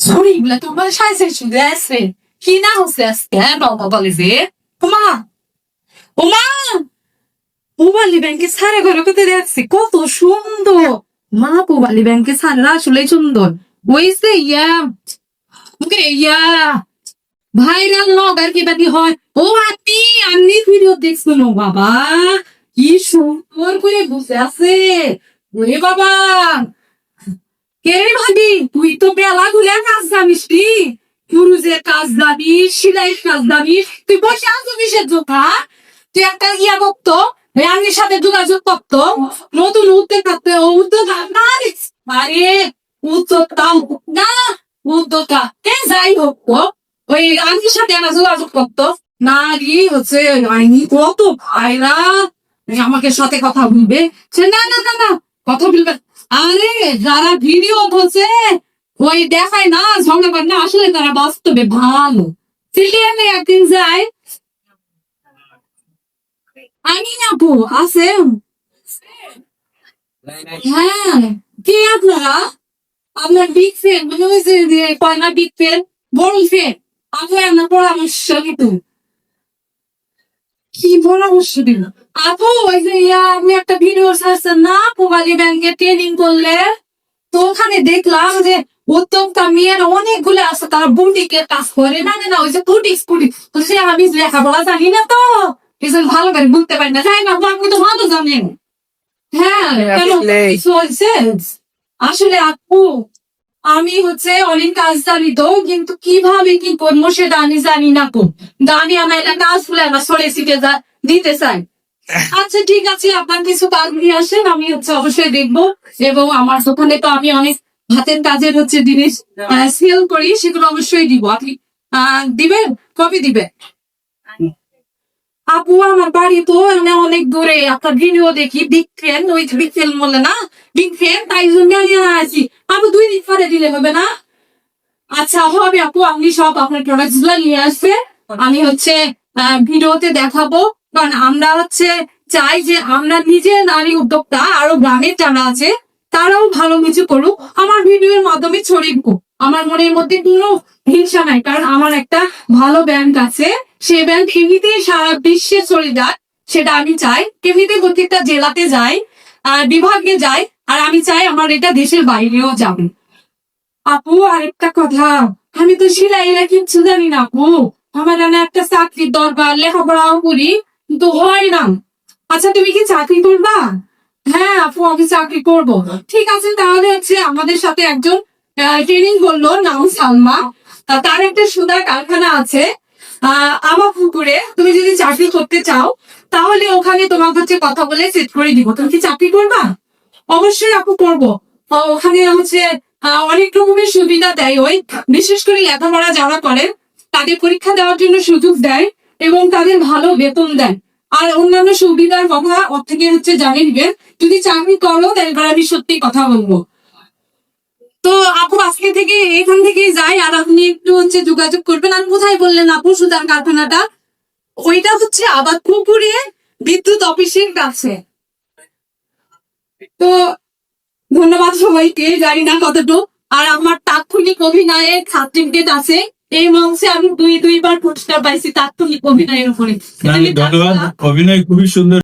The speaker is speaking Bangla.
ছড়িগুলা তোমার সাইজের শুধু আছে কি না হচ্ছে আজকে বাবা বলে যে ওমা ওমা পুবালি ব্যাংকে সারা ঘরে কোথায় দেখছি কত সুন্দর মা পুবালি ব্যাংকে সারা আসলে সুন্দর ওই যে ওকে ভাইরাল নগার কি বাকি হয় ও আপনি ভিডিও দেখছিল বাবা কি সুন্দর করে বসে আছে ওরে বাবা কে ভাবি তুই তো বেলা গুলে কাজ জানিস নি পুরুষের কাজ জানিস সিলাইয়ের কাজ জানিস তুই বসে আছো কিসের জোকা তুই একটা ইয়া করতো রানীর সাথে যোগাযোগ করতো নতুন উদ্যোগ থাকতে উদ্যোগ আরে উদ্যোগটা না উদ্যোগটা কে যাই হোক তো ওই রানীর সাথে আমার যোগাযোগ করতো নারী হচ্ছে আইনি কত ভাইরা আমাকে সাথে কথা বলবে সে না না না না কথা বলবে আরে যারা ভিডিও বলছে ওই দেখায় না ঝগড়া করে না আসলে তারা বাস্তবে ভালো সিলিয়ানে একদিন যায় আমি আপু আছে হ্যাঁ কে আপনারা আপনার বিগ ফ্যান মানে ওই যে কয়না বিগ ফ্যান বড় ফ্যান আপনার আমার পরামর্শ কিন্তু কি পরামর্শ দিল আপু ওই যে আপনি একটা ভিডিও ছাড়ছেন না পুবালি ব্যাংকে ট্রেনিং করলে তো ওখানে দেখলাম যে উদ্যোক্তা মেয়েরা অনেকগুলো আছে তারা বুটিকের কাজ করে না না ওই যে বুটিক তো সে আমি লেখাপড়া জানি না তো কিছু ভালো করে বুঝতে পারি না তাই না আপনি তো ভালো জানেন হ্যাঁ চলছে আসলে আপু আমি হচ্ছে অনেক কাজ জানি তো কিন্তু কিভাবে কি করবো সেটা আমি জানি না কো জানি আমার এটা কাজ ফুলে আমার সরে শিখে দিতে চাই আচ্ছা ঠিক আছে আপনার কিছু কাজ নিয়ে আসেন আমি হচ্ছে অবশ্যই দেখবো এবং আমার দোকানে তো আমি অনেক হাতের কাজের হচ্ছে জিনিস সেল করি সেগুলো অবশ্যই দিব আপনি দিবেন কবে দিবেন আপু আমার বাড়ি তো অনেক দূরে আপনার ভিডিও দেখি বিগ ফ্যান ওই বিগ ফ্যান বলে না বিগ ফ্যান তাই জন্য নিয়ে আসি আপু 2 দিন পরে দিলে হবে না আচ্ছা হবে আপু আপনি সব আপনার প্রোডাক্ট গুলো নিয়ে আসবে আমি হচ্ছে ভিডিওতে দেখাবো কারণ আমরা হচ্ছে চাই যে আমরা নিজে নারী উদ্যোক্তা আরো গ্রামের যারা আছে তারাও ভালো কিছু করুক আমার ভিডিওর মাধ্যমে ছড়িয়ে দিক আমার মনের মধ্যে কোনো হিংসা নাই কারণ আমার একটা ভালো ব্যাংক আছে সেই ব্যাংক এমনিতে সারা বিশ্বে ছড়িয়ে যায় সেটা আমি চাই এমনিতে প্রত্যেকটা জেলাতে যাই বিভাগে যাই আর আমি চাই আমার এটা দেশের বাইরেও যাবে আপু আরেকটা কথা আমি তো সিলাইরা কিচ্ছু জানি না আপু আমার একটা চাকরির দরকার লেখাপড়াও করি কিন্তু হয় না আচ্ছা তুমি কি চাকরি করবা হ্যাঁ আপু আমি চাকরি করব ঠিক আছে তাহলে হচ্ছে আমাদের সাথে একজন ট্রেনিং করলো নাম সালমা তার একটা সুতার কারখানা আছে আমার পুকুরে তুমি যদি চাকরি করতে চাও তাহলে ওখানে তোমাকে হচ্ছে কথা বলে সেট করে দিব তুমি কি চাকরি করবা অবশ্যই আপু করবো ওখানে হচ্ছে অনেক রকমের সুবিধা দেয় ওই বিশেষ করে লেখাপড়া যারা করেন তাদের পরীক্ষা দেওয়ার জন্য সুযোগ দেয় এবং তাদের ভালো বেতন দেয় আর অন্যান্য সুবিধার কথা ওর থেকে হচ্ছে জানিয়ে দিবেন যদি চাকরি করো তাহলে আমি সত্যি কথা বলবো তো আপু আজকে থেকে এখান থেকে যাই আর আপনি একটু হচ্ছে যোগাযোগ করবেন আর কোথায় বললেন আপু সুতার কারখানাটা ওইটা হচ্ছে আবার পুকুরে বিদ্যুৎ অফিসের কাছে তো ধন্যবাদ সবাইকে জানি না কতটুকু আর আমার তাৎক্ষণিক অভিনয়ের সার্টিফিকেট আছে এই মঞ্চে আমি দুইবার পুরস্কার পাইছি তাৎক্ষণিক অভিনয়ের উপরে ধন্যবাদ অভিনয় খুবই সুন্দর